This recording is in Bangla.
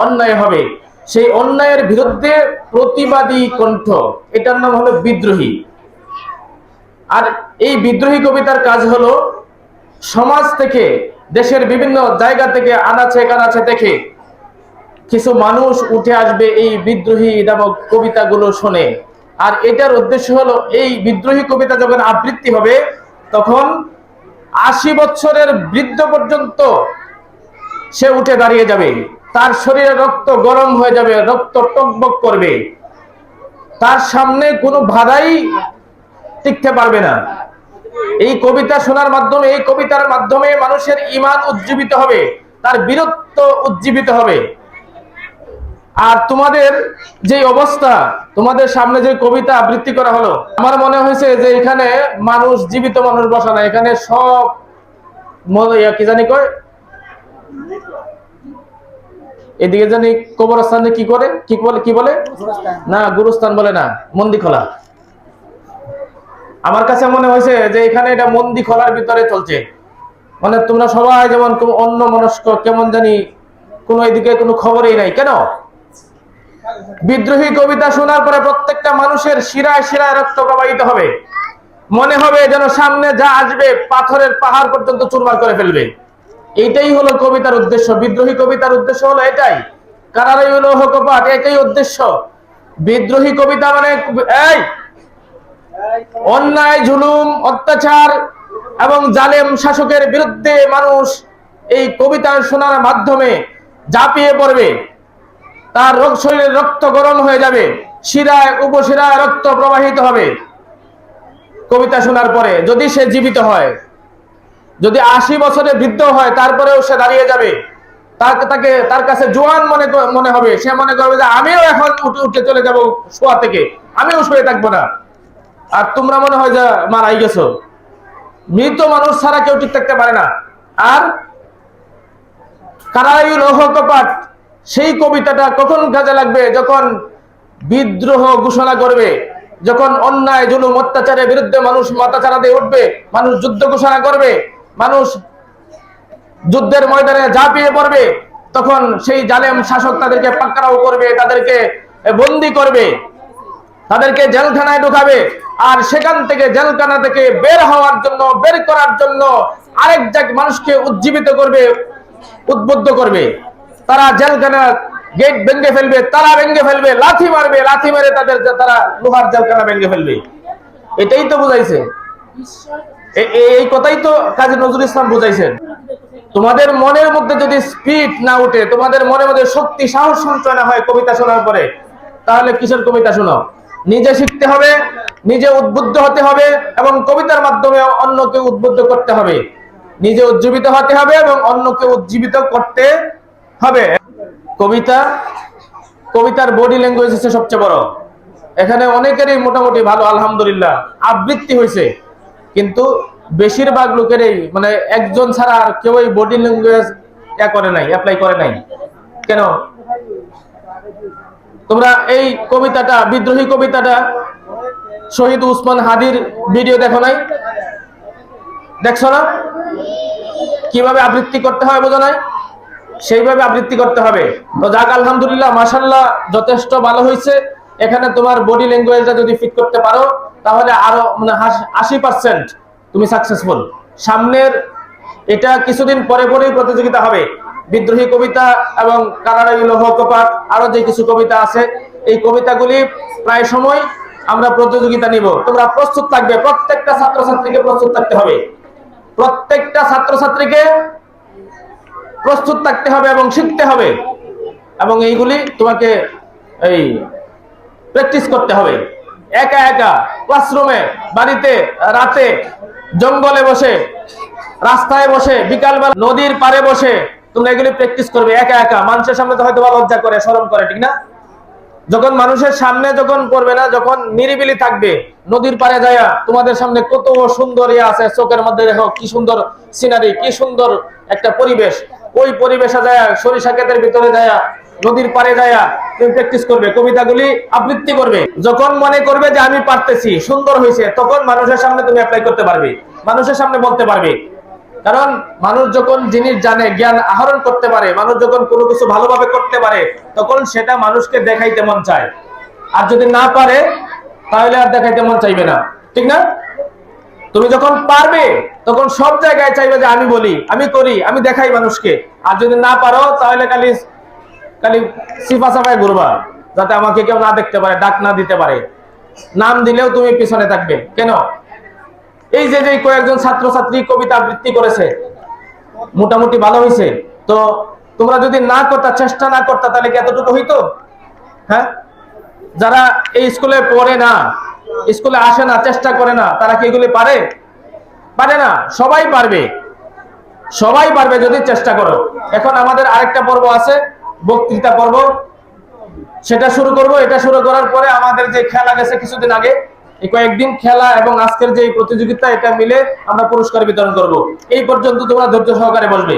অন্যায় হবে, সেই অন্যায়ের বিরুদ্ধে প্রতিবাদী কণ্ঠ, এটার নাম হলো বিদ্রোহী। আর এই বিদ্রোহী কবিতার কাজ হলো সমাজ থেকে, দেশের বিভিন্ন জায়গা থেকে, আনাচে কানাচে থেকে কিছু মানুষ উঠে আসবে এই বিদ্রোহী নামক কবিতাগুলো শুনে। আর এটার উদ্দেশ্য হলো এই বিদ্রোহী কবিতা যখন আবৃত্তি হবে তখন 80 বছরের বৃদ্ধ পর্যন্ত সে উঠে দাঁড়িয়ে যাবে, তার শরীরে রক্ত গরম হয়ে যাবে, রক্ত টকবক করবে, তার সামনে কোনো বাধাই টিকতে পারবে না। এই কবিতা শোনার মাধ্যমে, এই কবিতার মাধ্যমে মানুষের ঈমান উজ্জীবিত হবে, তার বীরত্ব উজ্জীবিত হবে। আর তোমাদের যে অবস্থা, তোমাদের সামনে যে কবিতা আবৃত্তি করা হলো, আমার মনে হয়েছে যে এখানে মানুষ, জীবিত মানুষ বসা না, এখানে সব কি জানি কয়, এদিকে জানি কবরস্থানে কি করে, কি বলে না, গুরুস্থান বলে না, মন্দি খোলা। আমার কাছে মনে হয়েছে যে এখানে এটা মন্দি খোলার ভিতরে চলছে। মানে তোমরা সবাই যেমন অন্য মনস্ক, কেমন জানি কোনো এদিকে কোনো খবরই নাই। কেন? বিদ্রোহী কবিতা শোনার পরে প্রত্যেকটা মানুষের শিরায় শিরায় রক্ত প্রবাহিত হবে, মনে হবে যেন সামনে যা আসবে পাথরের পাহাড় পর্যন্ত চুরমার করে ফেলবে। এইটাই হলো কবিতার উদ্দেশ্য, বিদ্রোহী কবিতার উদ্দেশ্য হলো এটাই। কারারই লৌহ কপাট, একই উদ্দেশ্য। বিদ্রোহী কবিতা মানে এই অন্যায়, জুলুম, অত্যাচার এবং জালেম শাসকের বিরুদ্ধে মানুষ এই কবিতা শোনার মাধ্যমে ঝাঁপিয়ে পড়বে, তার শরীরে রক্ত গরম হয়ে যাবে, শিরায় উপশিরায় রক্ত প্রবাহিত হবে কবিতা শোনার পরে। যদি সে জীবিত হয়, যদি 80 বছরে বৃদ্ধ হয়, তারপরেও সে দাঁড়িয়ে যাবে, তার কাছে জোয়ান মনে হবে। সে মনে করবে যে আমিও এখন উঠে চলে যাব শোয়া থেকে, আমিও শুয়ে থাকবো না। আর তোমরা মনে হয় যে মারাই গেছো। মৃত মানুষ ছাড়া কেউ ঠিক থাকতে পারে না। আর কারাই লৌহ কপাট, সেই কবিতাটা কখন কাজে লাগবে? যখন বিদ্রোহ ঘোষণা করবে, যখন অন্যায়, জুলুম, অত্যাচারের বিরুদ্ধে মানুষ মাথাচাড়া দিয়ে উঠবে, মানুষ যুদ্ধ ঘোষণা করবে, মানুষ যুদ্ধের ময়দানে ঝাঁপিয়ে পড়বে, তখন সেই জালেম শাসক তাদেরকে পাকড়াও করবে, তাদেরকে বন্দী করবে, তাদেরকে জেলখানায় ঢুকাবে। আর সেখান থেকে, জেলখানা থেকে বের করার জন্য আরেক মানুষকে উজ্জীবিত করবে, উদ্বুদ্ধ করবে। তারা জেলখানা গেট ভেঙে ফেলবে, তারা ভেঙে ফেলবে, লাথি মারবে, লাথি মেরে তারা লোহার জেলখানা ভেঙে ফেলবে। এটাই তো বুঝাইছে, এই কথাই তো কাজী নজরুল ইসলাম বুঝাইছেন। তোমাদের মনের মধ্যে যদি স্পিড না উঠে, তোমাদের মনের মধ্যে শক্তি, সাহস সঞ্চয় না হয় কবিতা শোনার পরে, তাহলে কিসের কবিতা শোনো? নিজে শিখতে হবে, নিজে উদ্বুদ্ধ হতে হবে এবং কবিতার মাধ্যমে অন্যকে উদ্বুদ্ধ করতে হবে। নিজে উজ্জীবিত হতে হবে এবং অন্যকে উজ্জীবিত করতে হবে। কবিতার বডি ল্যাঙ্গুয়েজ হচ্ছে সবচেয়ে বড়। এখানে অনেকেরই মোটামুটি ভালো, আলহামদুলিল্লাহ, আবৃত্তি হয়েছে, কিন্তু বেশিরভাগ লোকেরই, মানে একজন ছাড়া আর কেউ বডি ল্যাঙ্গুয়েজ অ্যাপ্লাই করে নাই। কেন? তোমরা এই কবিতাটা, বিদ্রোহী কবিতাটা, শহীদ উসমান হাদির ভিডিও দেখো নাই? দেখছো না কিভাবে আবৃত্তি করতে হয়? বোঝো নাই? সেইভাবে আবৃত্তি করতে হবে। তো যাক, আলহামদুলিল্লাহ, মাশাআল্লাহ, যথেষ্ট ভালো হয়েছে। এখানে তোমার বডি ল্যাঙ্গুয়েজটা যদি ফিট করতে পারো, তাহলে আরো মানে 80% তুমি সাকসেসফুল। সামনের এটা কিছুদিন পরে পরেই প্রতিযোগিতা হবে। বিদ্রোহী কবিতা এবং কারারই লৌহ কপাট, আরো যে কিছু কবিতা আছে, এই কবিতাগুলি প্রায় সময় আমরা প্রতিযোগিতা নিব। তোমরা প্রস্তুত থাকবে, প্রত্যেকটা ছাত্রছাত্রীকে প্রস্তুত থাকতে হবে, প্রত্যেকটা ছাত্রছাত্রীকে প্রস্তুত থাকতে হবে এবং শিখতে হবে। এবং এইগুলি তোমাকে এই প্র্যাকটিস করতে হবে, একা একা, ক্লাসরুমে, বাড়িতে, রাতে, জঙ্গলে বসে, রাস্তায় বসে, বিকালবেলা নদীর পাড়ে বসে তোমরা এগুলি প্র্যাকটিস করবে একা একা। মানুষের সামনে তো হয়তো লজ্জা করে, শরম করে, ঠিক না? যখন মানুষের সামনে যখন করবে না, যখন নিরিবিলি থাকবে, নদীর পাড়ে যায়া তোমাদের সামনে কত সুন্দর আছে, চোখের মধ্যে দেখো কি সুন্দর সিনারি, কি সুন্দর একটা পরিবেশ, ওই পরিবেশে যায়া, সরিষা ক্ষেতের ভিতরে যায়া, নদীর পাড়ে যায়া তুমি প্র্যাকটিস করবে, কবিতাগুলি আবৃত্তি করবে। যখন মনে করবে যে আমি পারতেছি, সুন্দর হয়েছে, তখন মানুষের সামনে তুমি অ্যাপ্লাই করতে পারবে, মানুষের সামনে বলতে পারবে। কারণ মানুষ যখন জিনিস জানে, জ্ঞান আহরণ করতে পারে, মানুষ যখন কোনো কিছু ভালোভাবে করতে পারে, তখন সেটা মানুষকে দেখাইতে মন চায়। আর যদি না পারে তাহলে আর দেখাইতে মন চাইবে না, ঠিক না? তুমি যখন পারবে তখন সব জায়গায় চাইবে যে আমি বলি, আমি করি, আমি দেখাই মানুষকে। আর যদি না পারো তাহলে খালি খালি সিফা সাফায় ঘুরবা, যাতে আমাকে কেউ না দেখতে পারে, ডাক না দিতে পারে। নাম দিলেও তুমি পিছনে থাকবে কেন? এই যে যে কয়েকজন ছাত্রছাত্রী কবিতা আবৃত্তি করেছে, মোটামুটি ভালো হয়েছে। তো তোমরা যদি না করতা, চেষ্টা না করতা, তাহলে কি এতটুকু হইতো? হ্যাঁ, যারা এই স্কুলে পড়ে না, স্কুলে আসে না, চেষ্টা করে না, তারা কি এগুলি পারে? পারে না। সবাই পারবে, সবাই পারবে যদি চেষ্টা করো। এখন আমাদের আরেকটা পর্ব আছে, বক্তৃতা পর্ব, সেটা শুরু করব। এটা শুরু করার পরে আমাদের যে খেলা গেছে কিছুদিন আগে, এই কয়েকদিন খেলা এবং আজকের যে প্রতিযোগিতা, এটা মিলে আমরা পুরস্কার বিতরণ করব। এই পর্যন্ত তোমরা ধৈর্য সহকারে বসবে।